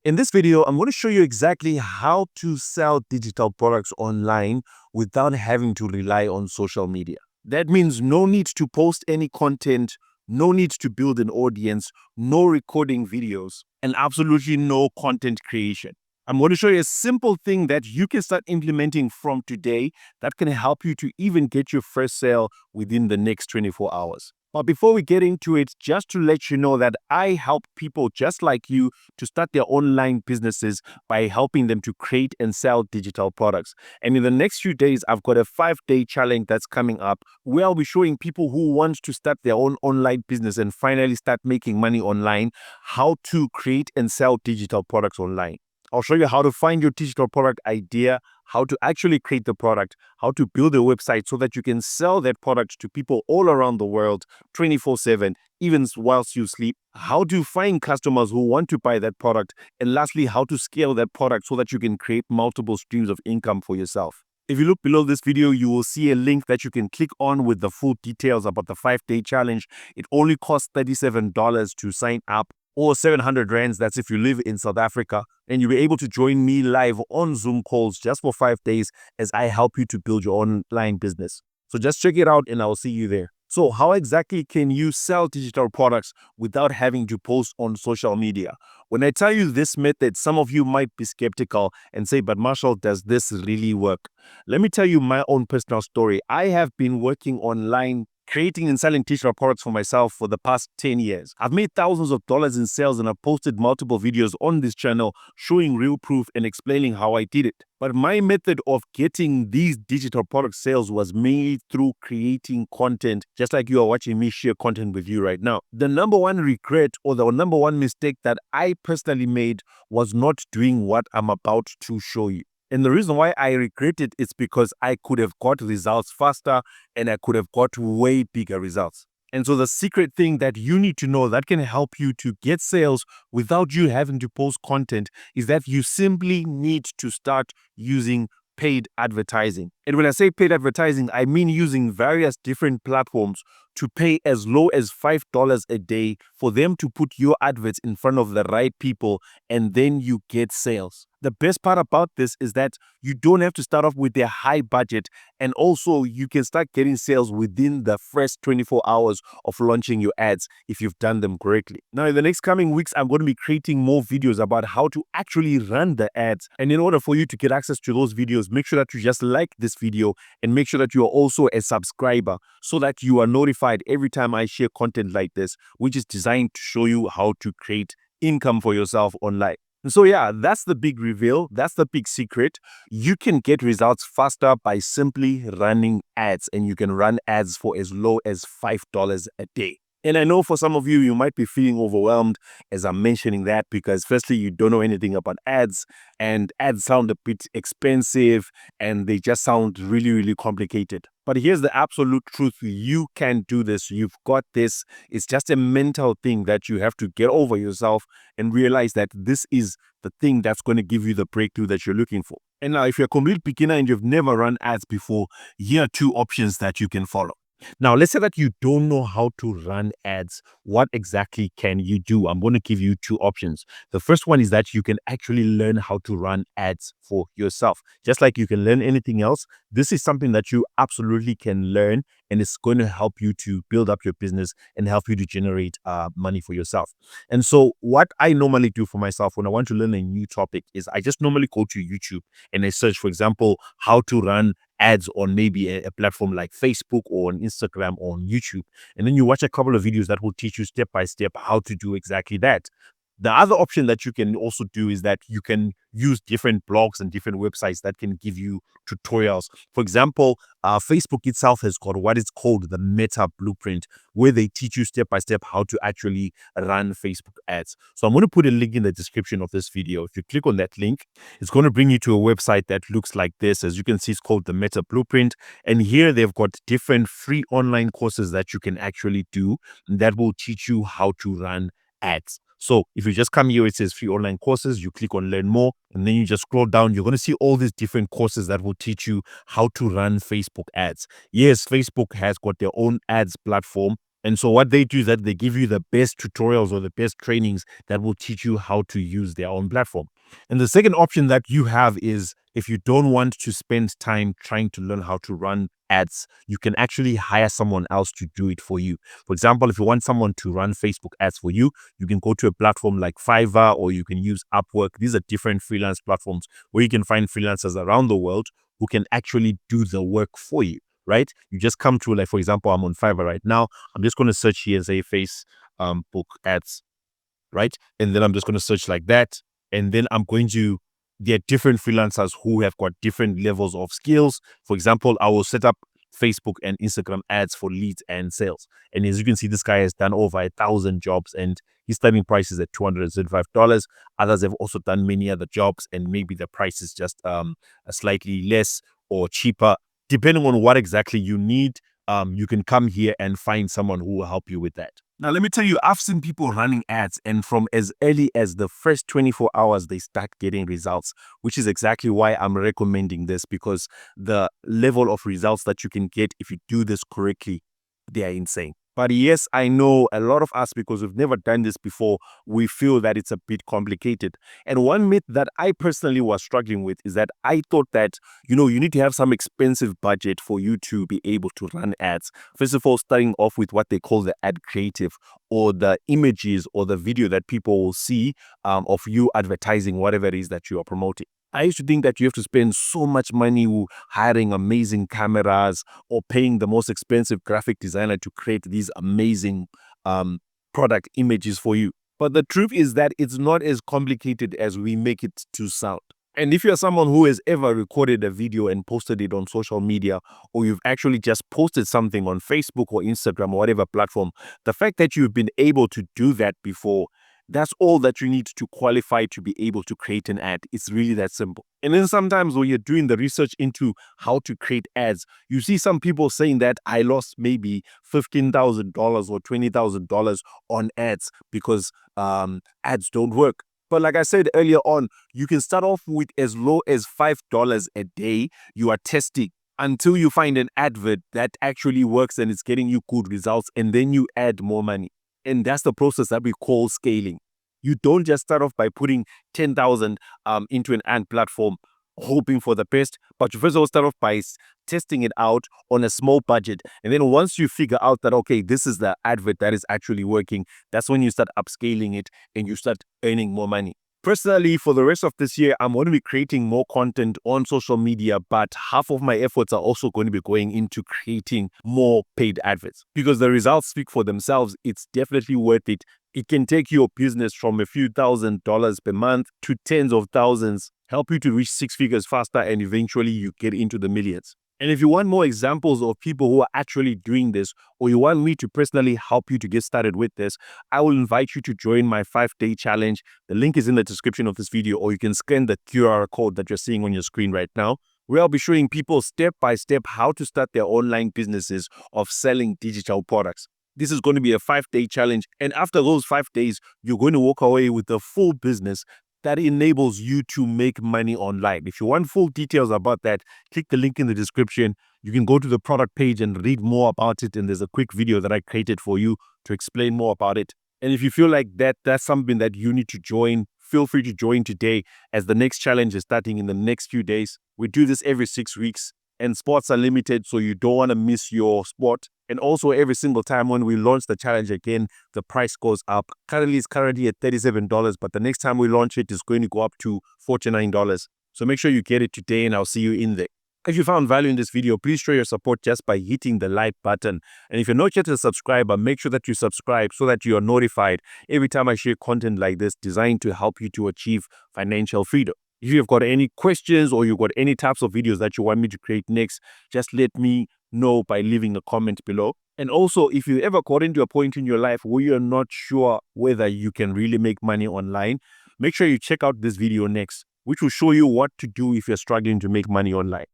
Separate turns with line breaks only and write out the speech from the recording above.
In this video, I'm going to show you exactly how to sell digital products online without having to rely on social media. That means no need to post any content, no need to build an audience, no recording videos, and absolutely no content creation. I'm going to show you a simple thing that you can start implementing from today that can help you to even get your first sale within the next 24 hours. But before we get into it, just to let you know that I help people just like you to start their online businesses by helping them to create and sell digital products. And in the next few days, I've got a 5-day challenge that's coming up where I'll be showing people who want to start their own online business and finally start making money online, how to create and sell digital products online. I'll show you how to find your digital product idea, how to actually create the product, how to build a website so that you can sell that product to people all around the world 24/7, even whilst you sleep, how to find customers who want to buy that product, and lastly, how to scale that product so that you can create multiple streams of income for yourself. If you look below this video, you will see a link that you can click on with the full details about the 5-day challenge. It only costs $37 to sign up, or 700 rands, that's if you live in South Africa, and you'll be able to join me live on Zoom calls just for 5 days as I help you to build your online business. So just check it out and I'll see you there. So how exactly can you sell digital products without having to post on social media? When I tell you this method, some of you might be skeptical and say, but Marshall, does this really work? Let me tell you my own personal story. I have been working online creating and selling digital products for myself for the past 10 years. I've made thousands of dollars in sales and I've posted multiple videos on this channel showing real proof and explaining how I did it. But my method of getting these digital product sales was mainly through creating content, just like you are watching me share content with you right now. The number one regret or the number one mistake that I personally made was not doing what I'm about to show you. And the reason why I regret it is because I could have got results faster and I could have got way bigger results. And so the secret thing that you need to know that can help you to get sales without you having to post content is that you simply need to start using paid advertising. And when I say paid advertising, I mean using various different platforms to pay as low as $5 a day for them to put your adverts in front of the right people, and then you get sales. The best part about this is that you don't have to start off with a high budget, and also you can start getting sales within the first 24 hours of launching your ads if you've done them correctly. Now, in the next coming weeks, I'm going to be creating more videos about how to actually run the ads. And in order for you to get access to those videos, make sure that you just like this video and make sure that you are also a subscriber so that you are notified every time I share content like this, which is designed to show you how to create income for yourself online. And so yeah, that's the big reveal. That's the big secret. You can get results faster by simply running ads, and you can run ads for as low as $5 a day. And I know for some of you, you might be feeling overwhelmed as I'm mentioning that because firstly, you don't know anything about ads, and ads sound a bit expensive and they just sound really, really complicated. But here's the absolute truth. You can do this. You've got this. It's just a mental thing that you have to get over yourself and realize that this is the thing that's going to give you the breakthrough that you're looking for. And now, if you're a complete beginner and you've never run ads before, here are 2 options that you can follow. Now, let's say that you don't know how to run ads. What exactly can you do? I'm going to give you 2 options. The first one is that you can actually learn how to run ads for yourself. Just like you can learn anything else, this is something that you absolutely can learn, and it's going to help you to build up your business and help you to generate money for yourself. And so what I normally do for myself when I want to learn a new topic is I just normally go to YouTube and I search, for example, how to run ads on maybe a platform like Facebook or on Instagram or on YouTube. And then you watch a couple of videos that will teach you step by step how to do exactly that. The other option that you can also do is that you can use different blogs and different websites that can give you tutorials. For example, Facebook itself has got what is called the Meta Blueprint, where they teach you step by step how to actually run Facebook ads. So I'm going to put a link in the description of this video. If you click on that link, it's going to bring you to a website that looks like this. As you can see, it's called the Meta Blueprint. And here they've got different free online courses that you can actually do that will teach you how to run ads. So if you just come here, it says free online courses, you click on learn more, and then you just scroll down, you're going to see all these different courses that will teach you how to run Facebook ads. Yes, Facebook has got their own ads platform, And so what they do is that they give you the best tutorials or the best trainings that will teach you how to use their own platform. And the second option that you have is if you don't want to spend time trying to learn how to run ads, you can actually hire someone else to do it for you. For example, if you want someone to run Facebook ads for you, you can go to a platform like Fiverr or you can use Upwork. These are different freelance platforms where you can find freelancers around the world who can actually do the work for you, right? You just come to, like, for example, I'm on Fiverr right now. I'm just going to search here and say book ads, right? And then I'm just going to search like that. And then there are different freelancers who have got different levels of skills. For example, I will set up Facebook and Instagram ads for leads and sales. And as you can see, this guy has done over 1,000 jobs and his starting price is at $235. Others have also done many other jobs and maybe the price is just a slightly less or cheaper. Depending on what exactly you need, you can come here and find someone who will help you with that. Now, let me tell you, I've seen people running ads and from as early as the first 24 hours, they start getting results, which is exactly why I'm recommending this, because the level of results that you can get if you do this correctly, they are insane. But yes, I know a lot of us, because we've never done this before, we feel that it's a bit complicated. And one myth that I personally was struggling with is that I thought that, you need to have some expensive budget for you to be able to run ads. First of all, starting off with what they call the ad creative, or the images or the video that people will see of you advertising whatever it is that you are promoting. I used to think that you have to spend so much money hiring amazing cameras or paying the most expensive graphic designer to create these amazing product images for you. But the truth is that it's not as complicated as we make it to sound. And if you're someone who has ever recorded a video and posted it on social media, or you've actually just posted something on Facebook or Instagram or whatever platform, the fact that you've been able to do that before, that's all that you need to qualify to be able to create an ad. It's really that simple. And then sometimes when you're doing the research into how to create ads, you see some people saying that I lost maybe $15,000 or $20,000 on ads because ads don't work. But like I said earlier on, you can start off with as low as $5 a day. You are testing until you find an advert that actually works and it's getting you good results, and then you add more money. And that's the process that we call scaling. You don't just start off by putting 10,000 into an ad platform, hoping for the best, but you first of all start off by testing it out on a small budget. And then once you figure out that, okay, this is the advert that is actually working, that's when you start upscaling it and you start earning more money. Personally, for the rest of this year, I'm going to be creating more content on social media, but half of my efforts are also going to be going into creating more paid adverts because the results speak for themselves. It's definitely worth it. It can take your business from a few $1,000s per month to tens of thousands, help you to reach six figures faster, and eventually you get into the millions. And if you want more examples of people who are actually doing this, or you want me to personally help you to get started with this, I will invite you to join my 5-day challenge. The link is in the description of this video, or you can scan the QR code that you're seeing on your screen right now, where I'll be showing people step by step how to start their online businesses of selling digital products. This is going to be a 5-day challenge. And after those 5 days, you're going to walk away with a full business that enables you to make money online. If you want full details about that, click the link in the description. You can go to the product page and read more about it. And there's a quick video that I created for you to explain more about it. And if you feel like that's something that you need to join, feel free to join today, as the next challenge is starting in the next few days. We do this every 6 weeks. And spots are limited, so you don't want to miss your spot. And also every single time when we launch the challenge again, the price goes up. Currently, it's at $37, but the next time we launch it, it's going to go up to $49. So make sure you get it today, and I'll see you in there. If you found value in this video, please show your support just by hitting the like button. And if you're not yet a subscriber, make sure that you subscribe so that you are notified every time I share content like this designed to help you to achieve financial freedom. If you've got any questions or you've got any types of videos that you want me to create next, just let me know by leaving a comment below. And also, if you ever got into a point in your life where you're not sure whether you can really make money online, make sure you check out this video next, which will show you what to do if you're struggling to make money online.